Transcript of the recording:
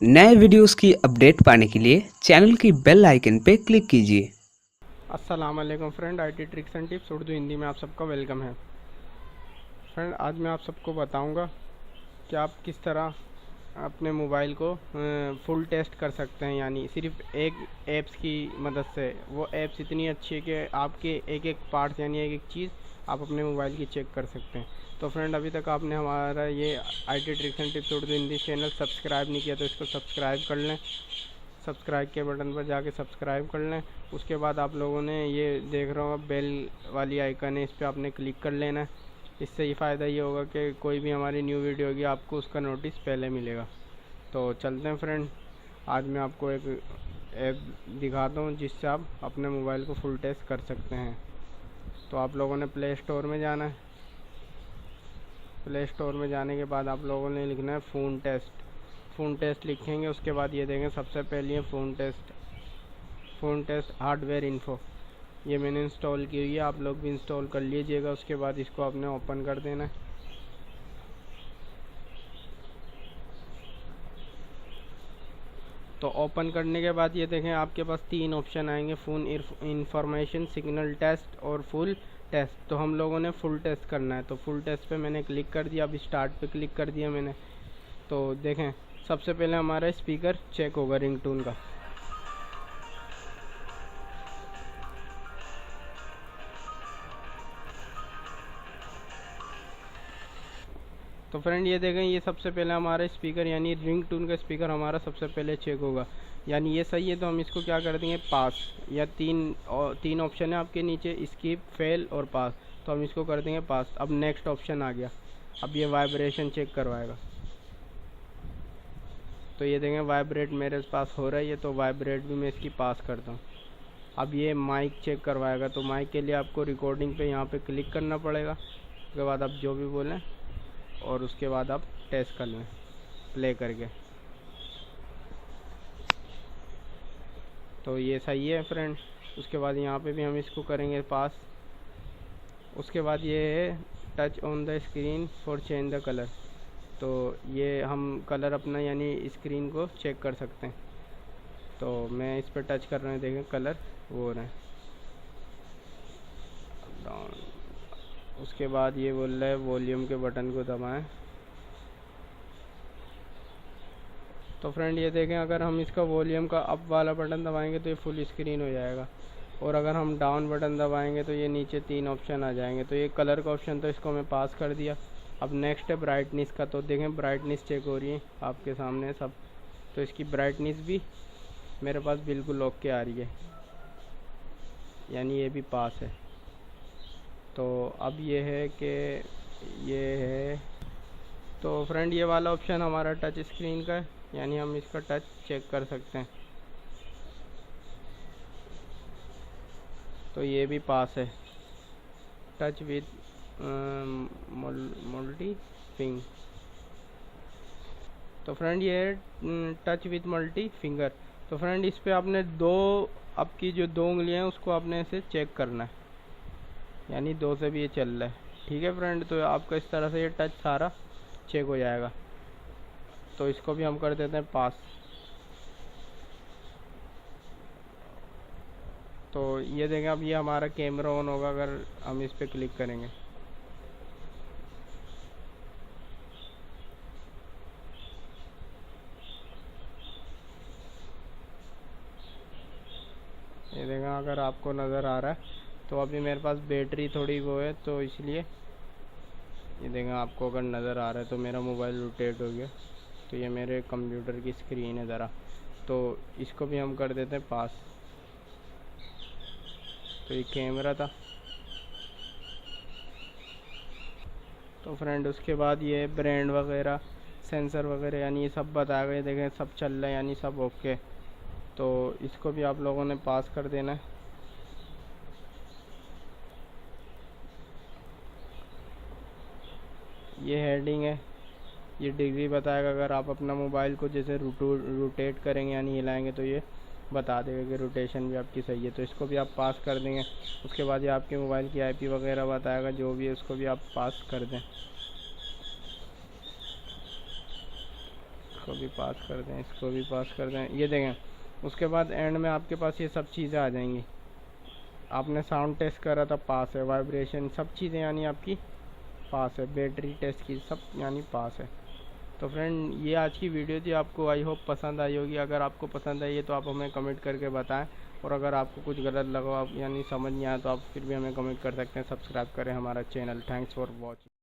नए वीडियोस की अपडेट पाने के लिए चैनल की बेल आइकन पे क्लिक कीजिए। अस्सलाम वालेकुम friend, IT tricks and tips Urdu Hindi में आप सबका वेलकम है। फ्रेंड, आज मैं आप सबको बताऊंगा कि आप किस तरह अपने मोबाइल को फुल टेस्ट कर सकते हैं, यानी सिर्फ एक ऐप्स की मदद से। वो ऐप्स इतनी अच्छी है कि आपके एक एक पार्ट्स यानी एक एक चीज़ आप अपने मोबाइल की चेक कर सकते हैं। तो फ्रेंड, अभी तक आपने हमारा ये IT tricks and tips Urdu Hindi channel subscribe नहीं किया तो इसको सब्सक्राइब कर लें। सब्सक्राइब के बटन पर जाके सब्सक्राइब कर लें। उसके बाद आप लोगों ने ये देख रहे हो बेल वाली आइकन है, इस पर आपने क्लिक कर लेना है। इससे ये फ़ायदा ये होगा कि कोई भी हमारी न्यू वीडियो होगी आपको उसका नोटिस पहले मिलेगा। तो चलते हैं फ्रेंड, आज मैं आपको एक ऐप दिखाता हूँ जिससे आप अपने मोबाइल को फुल टेस्ट कर सकते हैं। तो आप लोगों ने प्ले स्टोर में जाना है। प्ले स्टोर में जाने के बाद आप लोगों ने लिखना है फ़ोन टेस्ट। फ़ोन टेस्ट लिखेंगे, उसके बाद ये देखेंगे सबसे पहले है फ़ोन टेस्ट हार्डवेयर इन्फो। ये मैंने इंस्टॉल की हुई है, आप लोग भी इंस्टॉल कर लीजिएगा। उसके बाद इसको आपने ओपन कर देना है। तो ओपन करने के बाद ये देखें आपके पास तीन ऑप्शन आएंगे, फ़ोन इंफॉर्मेशन, सिग्नल टेस्ट और फुल टेस्ट। तो हम लोगों ने फुल टेस्ट करना है, तो फुल टेस्ट पे मैंने क्लिक कर दिया। अभी स्टार्ट पे क्लिक कर दिया मैंने। तो देखें सबसे पहले हमारा स्पीकर चेक होगा रिंगटोन का। तो फ्रेंड, ये देखें ये सबसे पहले हमारा स्पीकर यानी रिंगटोन का स्पीकर हमारा सबसे पहले चेक होगा। यानी ये सही है तो हम इसको क्या कर देंगे, पास। या तीन ऑप्शन है आपके नीचे, स्किप, फेल और पास। तो हम इसको कर देंगे पास। अब नेक्स्ट ऑप्शन आ गया, अब ये वाइब्रेशन चेक करवाएगा। तो ये देखें वाइब्रेट मेरे पास हो रहा है, ये तो वाइब्रेट भी मैं इसकी पास करता हूँ। अब ये माइक चेक करवाएगा, तो माइक के लिए आपको रिकॉर्डिंग पे यहाँ पे क्लिक करना पड़ेगा। उसके बाद आप जो भी बोलें और उसके बाद आप टेस्ट कर लें प्ले करके। तो ये सही है फ्रेंड। उसके बाद यहाँ पे भी हम इसको करेंगे पास। उसके बाद ये है touch on the screen for change the colour. तो ये हम कलर अपना यानी स्क्रीन को चेक कर सकते हैं। तो मैं इस पर टच कर रहे हैं, देखें कलर वो हो रहे हैं डाउन। उसके बाद ये बोल रहा है वॉल्यूम के बटन को दबाएं। तो फ्रेंड, ये देखें अगर हम इसका वॉल्यूम का अप वाला बटन दबाएंगे तो ये फुल स्क्रीन हो जाएगा, और अगर हम डाउन बटन दबाएंगे तो ये नीचे तीन ऑप्शन आ जाएंगे। तो ये कलर का ऑप्शन तो इसको मैं पास कर दिया। अब नेक्स्ट है ब्राइटनेस का। तो देखें ब्राइटनेस चेक हो रही है आपके सामने सब। तो इसकी ब्राइटनेस भी मेरे पास बिल्कुल ओके आ रही है, यानी ये भी पास है। तो अब ये है कि ये है, तो फ्रेंड ये वाला ऑप्शन हमारा टच स्क्रीन का है, यानी हम इसका टच चेक कर सकते हैं। तो ये भी पास है, टच विद मल्टी फिंग। तो फ्रेंड ये है टच विद मल्टी फिंगर। तो फ्रेंड इस पे आपने आपकी जो दो उंगलियां हैं उसको आपने इसे चेक करना है, यानी दो से भी ये चल रहा है। ठीक है फ्रेंड, तो आपका इस तरह से ये टच सारा चेक हो जाएगा। तो इसको भी हम कर देते हैं पास। तो ये देखें अब ये हमारा कैमरा ऑन होगा अगर हम इस पर क्लिक करेंगे। ये देखें अगर आपको नज़र आ रहा है। तो अभी मेरे पास बैटरी थोड़ी वो है तो इसलिए ये देखें आपको अगर नज़र आ रहा है तो मेरा मोबाइल रोटेट हो गया। तो ये मेरे कंप्यूटर की स्क्रीन है ज़रा, तो इसको भी हम कर देते हैं पास। तो ये कैमरा था। तो फ्रेंड उसके बाद ये ब्रांड वगैरह, सेंसर वगैरह, यानी ये सब बताया गया। देखें सब चल रहा है, यानी सब ओके। तो इसको भी आप लोगों ने पास कर देना है। ये हेडिंग है, ये डिग्री बताएगा। अगर आप अपना मोबाइल को जैसे रोटेट करेंगे यानी हिलाएंगे तो ये बता देगा कि रोटेशन भी आपकी सही है। तो इसको भी आप पास कर देंगे। उसके बाद ये आपके मोबाइल की आईपी वगैरह बताएगा, जो भी है उसको भी आप पास कर दें। इसको भी पास कर दें, इसको भी पास कर दें। ये देखें, उसके बाद एंड में आपके पास ये सब चीज़ें आ जाएंगी। आपने साउंड टेस्ट करा था, पास है। वाइब्रेशन, सब चीज़ें यानी आपकी पास है। बैटरी टेस्ट की, सब यानी पास है। तो फ्रेंड, ये आज की वीडियो थी, आपको आई होप पसंद आई होगी। अगर आपको पसंद आई है तो आप हमें कमेंट करके बताएं, और अगर आपको कुछ गलत लगा, आप यानी समझ नहीं आया, तो आप फिर भी हमें कमेंट कर सकते हैं। सब्सक्राइब करें हमारा चैनल। Thanks for watching.